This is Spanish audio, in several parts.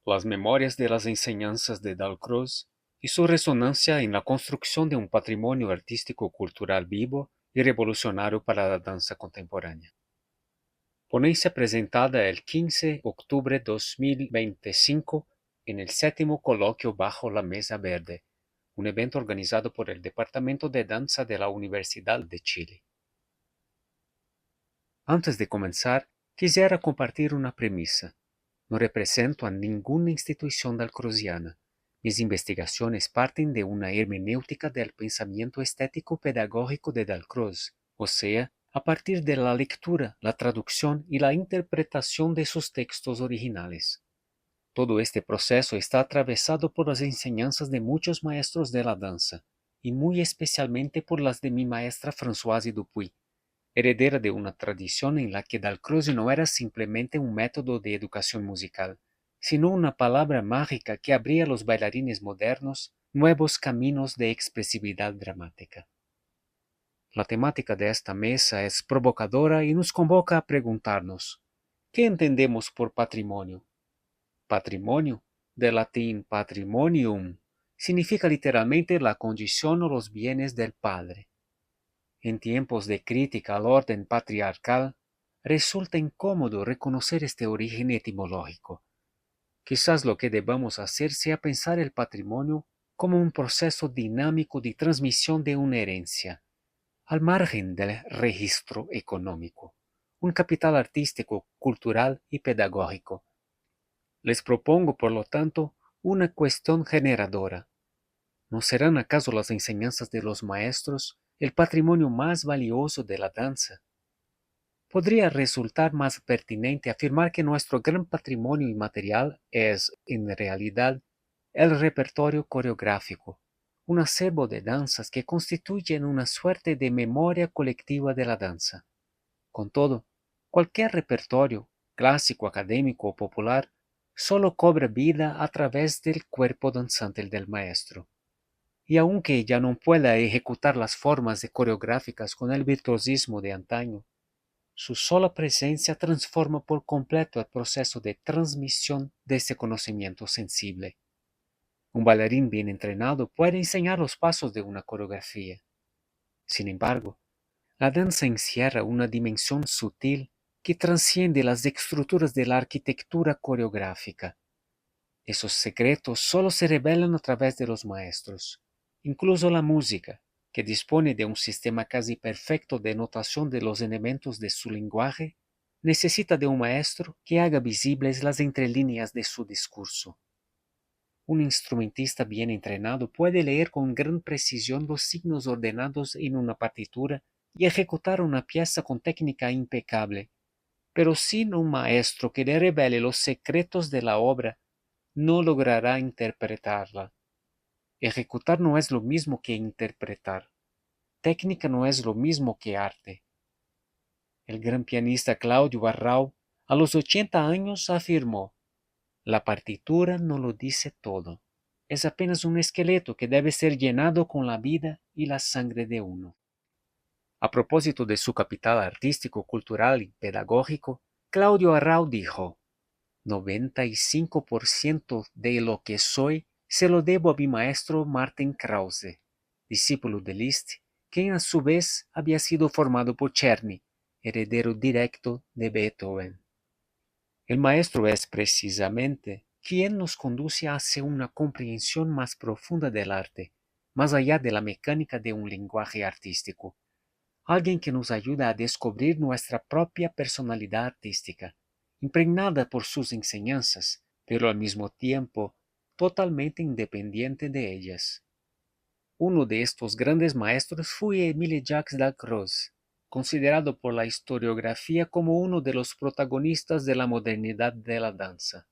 las memorias de las enseñanzas de Dalcroze y su resonancia en la construcción de un patrimonio artístico-cultural vivo y revolucionario para la danza contemporánea. Ponencia presentada el 15 de octubre de 2025 en el séptimo coloquio Bajo la Mesa Verde, un evento organizado por el Departamento de Danza de la Universidad de Chile. Antes de comenzar, quisiera compartir una premisa. No represento a ninguna institución dalcroziana. Mis investigaciones parten de una hermenéutica del pensamiento estético pedagógico de Dalcroze, o sea, a partir de la lectura, la traducción y la interpretación de sus textos originales. Todo este proceso está atravesado por las enseñanzas de muchos maestros de la danza, y muy especialmente por las de mi maestra Françoise Dupuy, heredera de una tradición en la que Dalcroze no era simplemente un método de educación musical, sino una palabra mágica que abría a los bailarines modernos nuevos caminos de expresividad dramática. La temática de esta mesa es provocadora y nos convoca a preguntarnos, ¿qué entendemos por patrimonio? Patrimonio, del latín patrimonium, significa literalmente la condición o los bienes del padre. En tiempos de crítica al orden patriarcal, resulta incómodo reconocer este origen etimológico. Quizás lo que debamos hacer sea pensar el patrimonio como un proceso dinámico de transmisión de una herencia, al margen del registro económico, un capital artístico, cultural y pedagógico. Les propongo, por lo tanto, una cuestión generadora. ¿No serán acaso las enseñanzas de los maestros el patrimonio más valioso de la danza? Podría resultar más pertinente afirmar que nuestro gran patrimonio inmaterial es, en realidad, el repertorio coreográfico, un acervo de danzas que constituyen una suerte de memoria colectiva de la danza. Con todo, cualquier repertorio, clásico, académico o popular, solo cobra vida a través del cuerpo danzante del maestro. Y aunque ya no pueda ejecutar las formas de coreográficas con el virtuosismo de antaño, su sola presencia transforma por completo el proceso de transmisión de ese conocimiento sensible. Un bailarín bien entrenado puede enseñar los pasos de una coreografía. Sin embargo, la danza encierra una dimensión sutil que trasciende las estructuras de la arquitectura coreográfica. Esos secretos solo se revelan a través de los maestros. Incluso la música, que dispone de un sistema casi perfecto de notación de los elementos de su lenguaje, necesita de un maestro que haga visibles las entrelíneas de su discurso. Un instrumentista bien entrenado puede leer con gran precisión los signos ordenados en una partitura y ejecutar una pieza con técnica impecable, pero sin un maestro que le revele los secretos de la obra, no logrará interpretarla. Ejecutar no es lo mismo que interpretar. Técnica no es lo mismo que arte. El gran pianista Claudio Arrau, a los 80 años, afirmó: la partitura no lo dice todo. Es apenas un esqueleto que debe ser llenado con la vida y la sangre de uno. A propósito de su capital artístico, cultural y pedagógico, Claudio Arrau dijo: 95% de lo que soy se lo debo a mi maestro Martin Krause, discípulo de Liszt, quien a su vez había sido formado por Czerny, heredero directo de Beethoven. El maestro es precisamente quien nos conduce hacia una comprensión más profunda del arte, más allá de la mecánica de un lenguaje artístico. Alguien que nos ayuda a descubrir nuestra propia personalidad artística, impregnada por sus enseñanzas, pero al mismo tiempo totalmente independiente de ellas. Uno de estos grandes maestros fue Émile Jacques Dalcroze, considerado por la historiografía como uno de los protagonistas de la modernidad de la danza.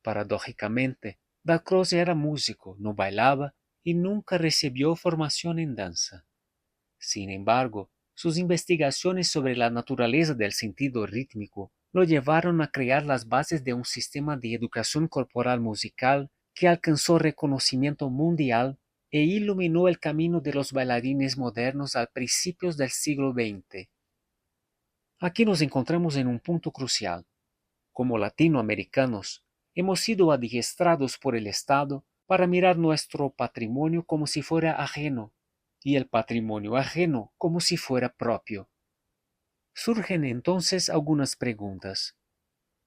Paradójicamente, Dalcroze era músico, no bailaba y nunca recibió formación en danza. Sin embargo, sus investigaciones sobre la naturaleza del sentido rítmico lo llevaron a crear las bases de un sistema de educación corporal musical que alcanzó reconocimiento mundial e iluminó el camino de los bailarines modernos a principios del siglo XX. Aquí nos encontramos en un punto crucial. Como latinoamericanos, hemos sido adiestrados por el Estado para mirar nuestro patrimonio como si fuera ajeno y el patrimonio ajeno como si fuera propio. Surgen entonces algunas preguntas.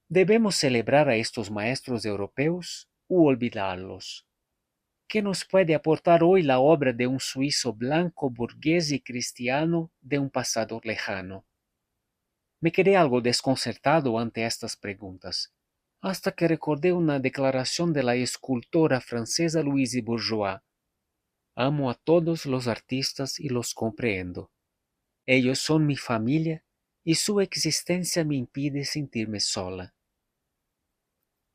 ¿Debemos celebrar a estos maestros europeos u olvidarlos? ¿Qué nos puede aportar hoy la obra de un suizo blanco, burgués y cristiano de un pasado lejano? Me quedé algo desconcertado ante estas preguntas, hasta que recordé una declaración de la escultora francesa Louise Bourgeois. Amo a todos los artistas y los comprendo. Ellos son mi familia y su existencia me impide sentirme sola.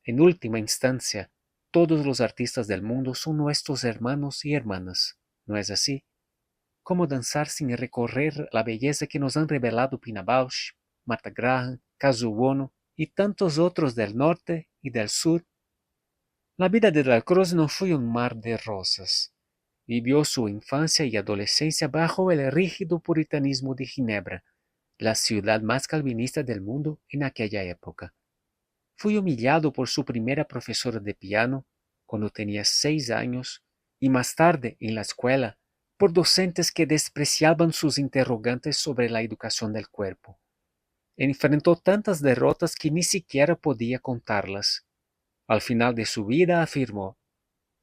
En última instancia, todos los artistas del mundo son nuestros hermanos y hermanas, ¿no es así? ¿Cómo danzar sin recorrer la belleza que nos han revelado Pina Bausch, Martha Graham, Kazuo Ono y tantos otros del norte y del sur? La vida de Dalcroze no fue un mar de rosas. Vivió su infancia y adolescencia bajo el rígido puritanismo de Ginebra, la ciudad más calvinista del mundo en aquella época. Fue humillado por su primera profesora de piano cuando tenía 6 años y más tarde en la escuela por docentes que despreciaban sus interrogantes sobre la educación del cuerpo. Enfrentó tantas derrotas que ni siquiera podía contarlas. Al final de su vida afirmó: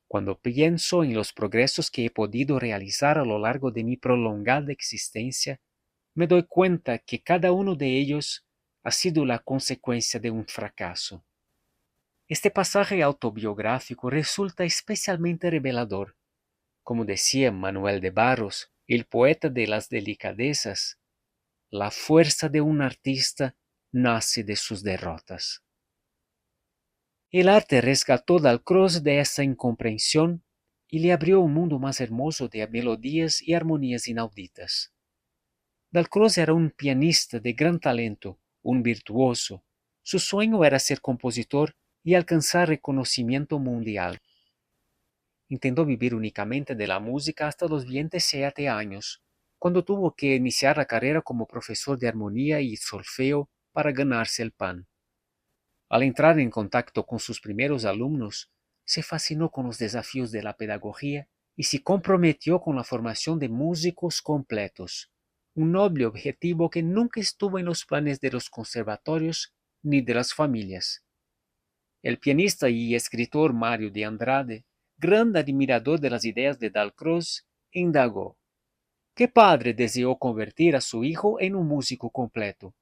cuando pienso en los progresos que he podido realizar a lo largo de mi prolongada existencia, me doy cuenta que cada uno de ellos ha sido la consecuencia de un fracaso. Este pasaje autobiográfico resulta especialmente revelador. Como decía Manuel de Barros, el poeta de las delicadezas, la fuerza de un artista nace de sus derrotas. El arte rescató Dalcroze de esa incomprensión y le abrió un mundo más hermoso de melodías y armonías inauditas. Dalcroze era un pianista de gran talento, un virtuoso. Su sueño era ser compositor y alcanzar reconocimiento mundial. Intentó vivir únicamente de la música hasta los 27 años, cuando tuvo que iniciar la carrera como profesor de armonía y solfeo para ganarse el pan. Al entrar en contacto con sus primeros alumnos, se fascinó con los desafíos de la pedagogía y se comprometió con la formación de músicos completos, un noble objetivo que nunca estuvo en los planes de los conservatorios ni de las familias. El pianista y escritor Mario de Andrade, gran admirador de las ideas de Dalcroze, indagó: ¿qué padre deseó convertir a su hijo en un músico completo?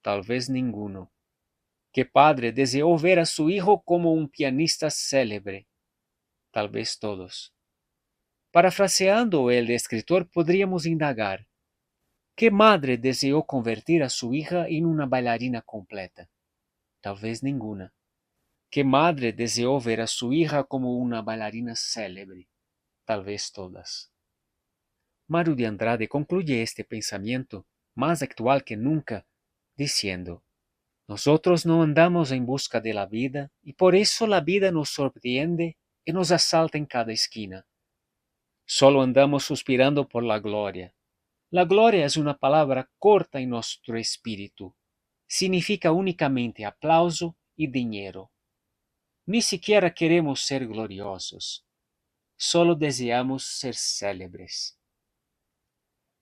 Tal vez ninguno. ¿Qué padre deseó ver a su hijo como un pianista célebre? Tal vez todos. Parafraseando el escritor, podríamos indagar: ¿qué madre deseó convertir a su hija en una bailarina completa? Tal vez ninguna. ¿Qué madre deseó ver a su hija como una bailarina célebre? Tal vez todas. Mario de Andrade concluye este pensamiento, más actual que nunca, diciendo: nosotros no andamos en busca de la vida y por eso la vida nos sorprende y nos asalta en cada esquina. Solo andamos suspirando por la gloria. La gloria es una palabra corta en nuestro espíritu. Significa únicamente aplauso y dinero. Ni siquiera queremos ser gloriosos. Solo deseamos ser célebres.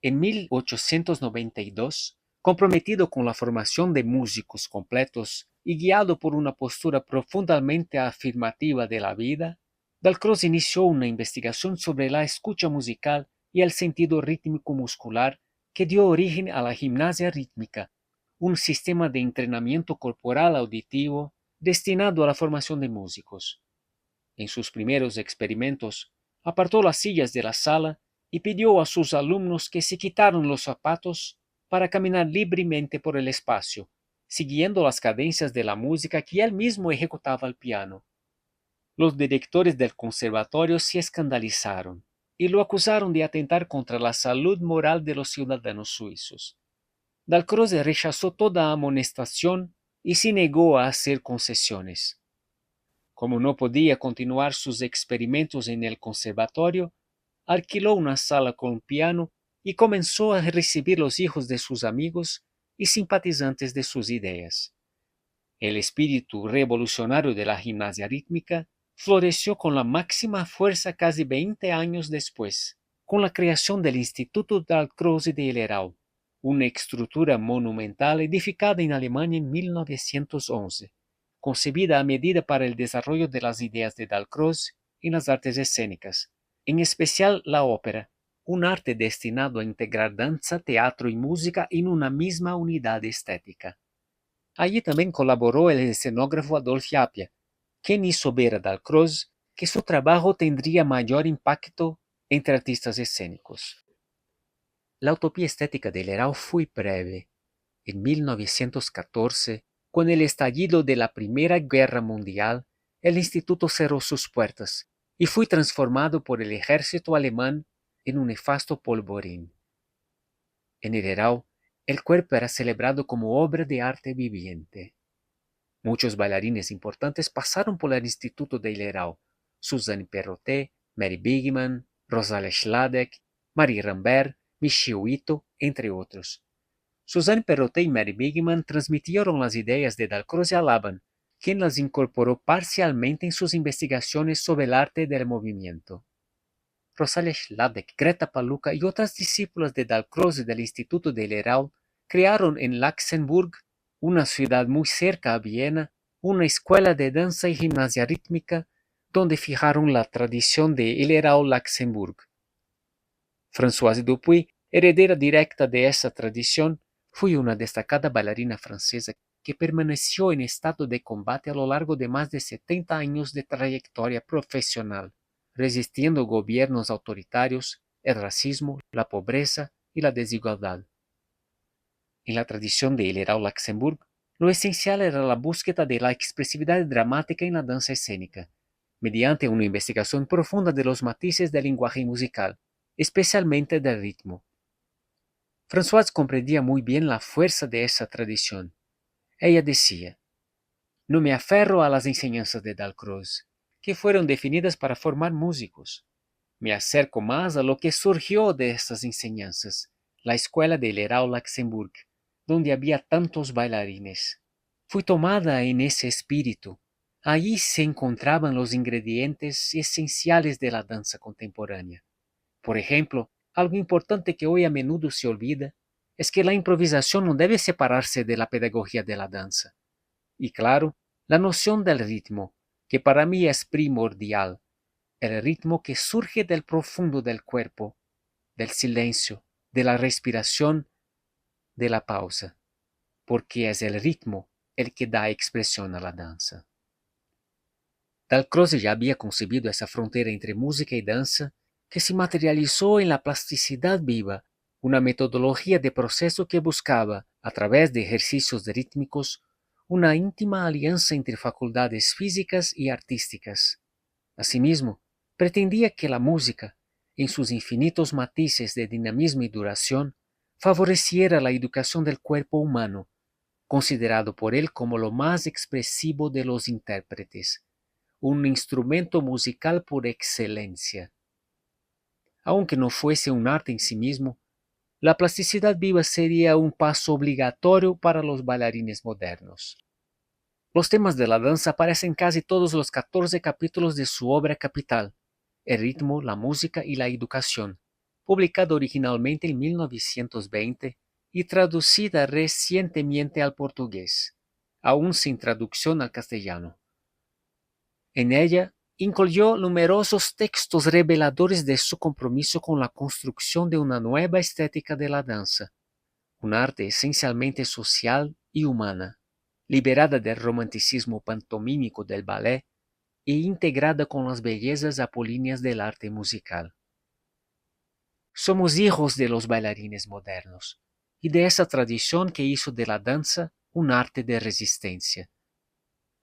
En 1892, comprometido con la formación de músicos completos y guiado por una postura profundamente afirmativa de la vida, Dalcroze inició una investigación sobre la escucha musical y el sentido rítmico muscular que dio origen a la gimnasia rítmica, un sistema de entrenamiento corporal auditivo destinado a la formación de músicos. En sus primeros experimentos, apartó las sillas de la sala y pidió a sus alumnos que se quitaran los zapatos para caminar libremente por el espacio, siguiendo las cadencias de la música que él mismo ejecutaba al piano. Los directores del conservatorio se escandalizaron y lo acusaron de atentar contra la salud moral de los ciudadanos suizos. Dalcroze rechazó toda amonestación y se negó a hacer concesiones. Como no podía continuar sus experimentos en el conservatorio, alquiló una sala con un piano y comenzó a recibir los hijos de sus amigos y simpatizantes de sus ideas. El espíritu revolucionario de la gimnasia rítmica floreció con la máxima fuerza casi 20 años después, con la creación del Instituto Dalcroze de Illerau, una estructura monumental edificada en Alemania en 1911, concebida a medida para el desarrollo de las ideas de Dalcroze en las artes escénicas, en especial la ópera, un arte destinado a integrar danza, teatro y música en una misma unidad estética. Allí también colaboró el escenógrafo Adolf Appia, quien hizo ver a Dalcroze que su trabajo tendría mayor impacto entre artistas escénicos. La utopía estética de Lerau fue breve. En 1914, con el estallido de la Primera Guerra Mundial, el instituto cerró sus puertas y fue transformado por el ejército alemán en un nefasto polvorín. En Lerau, el cuerpo era celebrado como obra de arte viviente. Muchos bailarines importantes pasaron por el Instituto de Lerau: Suzanne Perrotet, Mary Bigman, Rosalia Schladek, Marie Rambert, Michio Ito, entre otros. Suzanne Perrotet y Mary Bigman transmitieron las ideas de Dalcroze a Laban, quien las incorporó parcialmente en sus investigaciones sobre el arte del movimiento. Rosalia Schladek, Greta Paluca y otras discípulas de Dalcroze del Instituto de Lerau crearon en Laxenburg, una ciudad muy cerca a Viena, una escuela de danza y gimnasia rítmica donde fijaron la tradición de Lerau-Laxenburg. Françoise Dupuy, heredera directa de esa tradición, fue una destacada bailarina francesa que permaneció en estado de combate a lo largo de más de 70 años de trayectoria profesional, resistiendo gobiernos autoritarios, el racismo, la pobreza y la desigualdad. En la tradición de Lerau-Laxenburg, lo esencial era la búsqueda de la expresividad dramática en la danza escénica, mediante una investigación profunda de los matices del lenguaje musical, especialmente del ritmo. Françoise comprendía muy bien la fuerza de esa tradición. Ella decía: no me aferro a las enseñanzas de Dalcroze, que fueron definidas para formar músicos. Me acerco más a lo que surgió de estas enseñanzas, la escuela de Lerau-Laxenburg, donde había tantos bailarines. Fui tomada en ese espíritu. Allí se encontraban los ingredientes esenciales de la danza contemporánea. Por ejemplo, algo importante que hoy a menudo se olvida es que la improvisación no debe separarse de la pedagogía de la danza. Y claro, la noción del ritmo, que para mí es primordial, el ritmo que surge del profundo del cuerpo, del silencio, de la respiración, de la pausa, porque es el ritmo el que da expresión a la danza. Dalcroze ya había concebido esa frontera entre música y danza que se materializó en la plasticidad viva, una metodología de proceso que buscaba, a través de ejercicios rítmicos, una íntima alianza entre facultades físicas y artísticas. Asimismo, pretendía que la música, en sus infinitos matices de dinamismo y duración, favoreciera la educación del cuerpo humano, considerado por él como lo más expresivo de los intérpretes, un instrumento musical por excelencia. Aunque no fuese un arte en sí mismo, la plasticidad viva sería un paso obligatorio para los bailarines modernos. Los temas de la danza aparecen en casi todos los 14 capítulos de su obra capital, El ritmo, la música y la educación, publicada originalmente en 1920 y traducida recientemente al portugués, aún sin traducción al castellano. En ella incluyó numerosos textos reveladores de su compromiso con la construcción de una nueva estética de la danza, un arte esencialmente social y humana, liberada del romanticismo pantomímico del ballet e integrada con las bellezas apolíneas del arte musical. Somos hijos de los bailarines modernos y de esa tradición que hizo de la danza un arte de resistencia.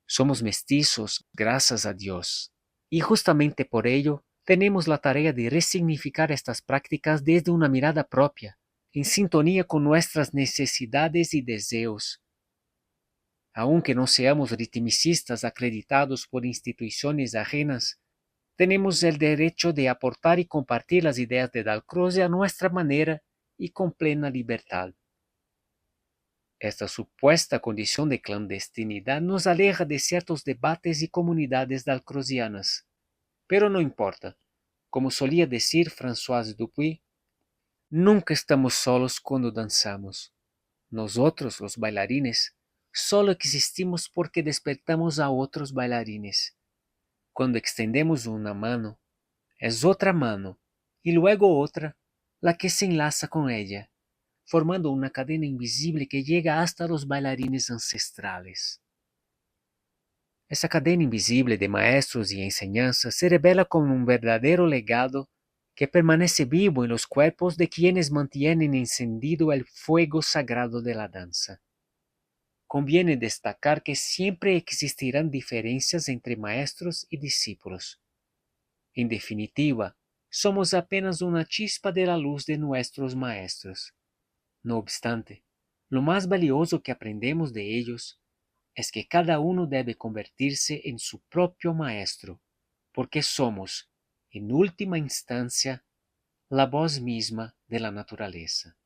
Somos mestizos, gracias a Dios, y justamente por ello tenemos la tarea de resignificar estas prácticas desde una mirada propia, en sintonía con nuestras necesidades y deseos. Aunque no seamos ritmicistas acreditados por instituciones ajenas, tenemos el derecho de aportar y compartir las ideas de Dalcroze a nuestra manera y con plena libertad. Esta supuesta condición de clandestinidad nos aleja de ciertos debates y comunidades dalcrozianas. Pero no importa. Como solía decir Françoise Dupuy, nunca estamos solos cuando danzamos. Nosotros, los bailarines, solo existimos porque despertamos a otros bailarines. Cuando extendemos una mano, es otra mano, y luego otra, la que se enlaza con ella, formando una cadena invisible que llega hasta los bailarines ancestrales. Esa cadena invisible de maestros y enseñanzas se revela como un verdadero legado que permanece vivo en los cuerpos de quienes mantienen encendido el fuego sagrado de la danza. Conviene destacar que siempre existirán diferencias entre maestros y discípulos. En definitiva, somos apenas una chispa de la luz de nuestros maestros. No obstante, lo más valioso que aprendemos de ellos es que cada uno debe convertirse en su propio maestro, porque somos, en última instancia, la voz misma de la naturaleza.